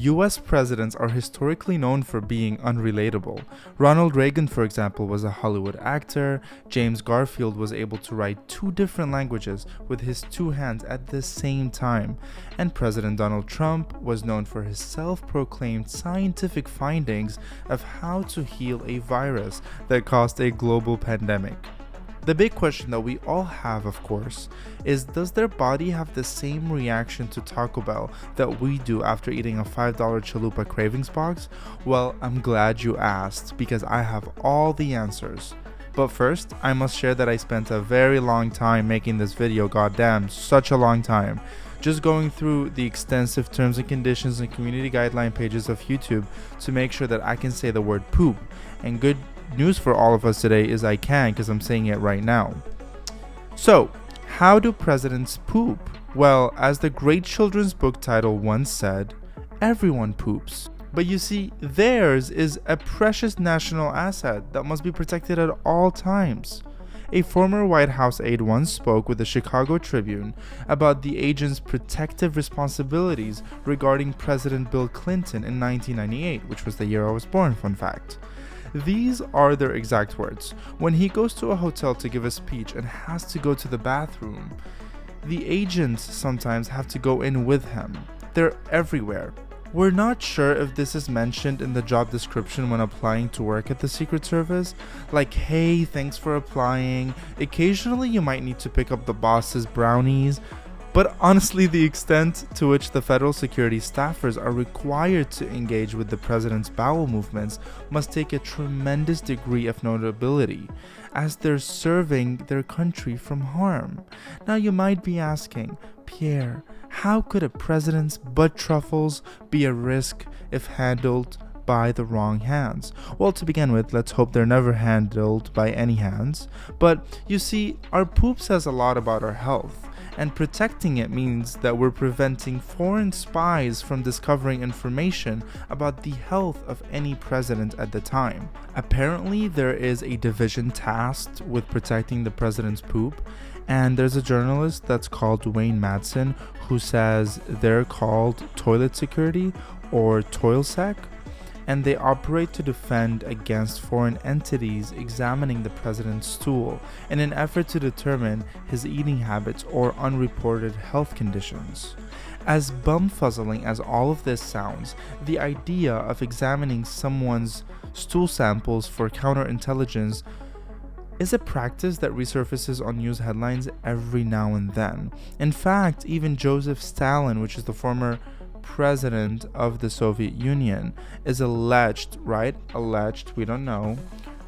US presidents are historically known for being unrelatable. Ronald Reagan, for example, was a Hollywood actor. James Garfield was able to write 2 different languages with his 2 hands at the same time. And President Donald Trump was known for his self-proclaimed scientific findings of how to heal a virus that caused a global pandemic. The big question that we all have, of course, is does their body have the same reaction to Taco Bell that we do after eating a $5 Chalupa Cravings box? Well, I'm glad you asked because I have all the answers. But first, I must share that I spent a very long time making this video, goddamn, such a long time. Just going through the extensive terms and conditions and community guideline pages of YouTube to make sure that I can say the word poop. And good news for all of us today is I can, because I'm saying it right now. So, how do presidents poop? Well, as the great children's book title once said, everyone poops. But you see, theirs is a precious national asset that must be protected at all times. A former White House aide once spoke with the Chicago Tribune about the agent's protective responsibilities regarding President Bill Clinton in 1998, which was the year I was born, fun fact. These are their exact words. When he goes to a hotel to give a speech and has to go to the bathroom, the agents sometimes have to go in with him. They're everywhere. We're not sure if this is mentioned in the job description when applying to work at the Secret Service. Like, hey, thanks for applying. Occasionally you might need to pick up the boss's brownies. But honestly, the extent to which the federal security staffers are required to engage with the president's bowel movements must take a tremendous degree of notability, as they're serving their country from harm. Now you might be asking, Pierre, how could a president's butt truffles be a risk if handled by the wrong hands? Well, to begin with, let's hope they're never handled by any hands. But you see, our poop says a lot about our health. And protecting it means that we're preventing foreign spies from discovering information about the health of any president at the time. Apparently, there is a division tasked with protecting the president's poop, and there's a journalist that's called Dwayne Madsen who says they're called toilet security or toilsec, and they operate to defend against foreign entities examining the president's stool in an effort to determine his eating habits or unreported health conditions. As bumfuzzling as all of this sounds, the idea of examining someone's stool samples for counterintelligence is a practice that resurfaces on news headlines every now and then. In fact, even Joseph Stalin, which is the former president of the Soviet Union, is alleged, we don't know,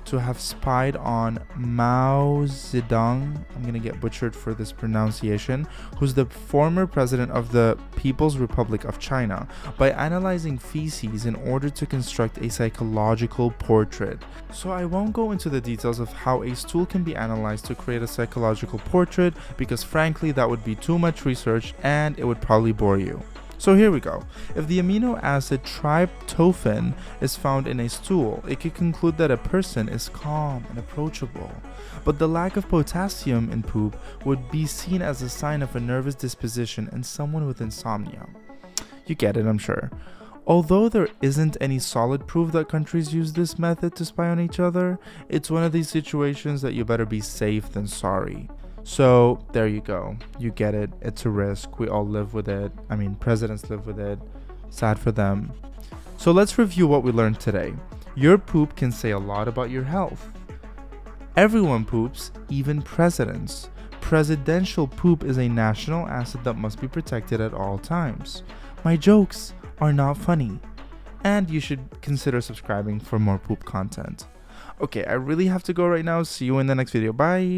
to have spied on Mao Zedong, I'm gonna get butchered for this pronunciation, who's the former president of the People's Republic of China, by analyzing feces in order to construct a psychological portrait. So I won't go into the details of how a stool can be analyzed to create a psychological portrait, because frankly that would be too much research and it would probably bore you. So here we go. If the amino acid tryptophan is found in a stool, it could conclude that a person is calm and approachable. But the lack of potassium in poop would be seen as a sign of a nervous disposition and someone with insomnia. You get it, I'm sure. Although there isn't any solid proof that countries use this method to spy on each other, it's one of these situations that you better be safe than sorry. So there you go. You get it. It's a risk. We all live with it. I mean, presidents live with it. Sad for them. So let's review what we learned today. Your poop can say a lot about your health. Everyone poops, even presidents. Presidential poop is a national asset that must be protected at all times. My jokes are not funny. And you should consider subscribing for more poop content. Okay, I really have to go right now. See you in the next video. Bye.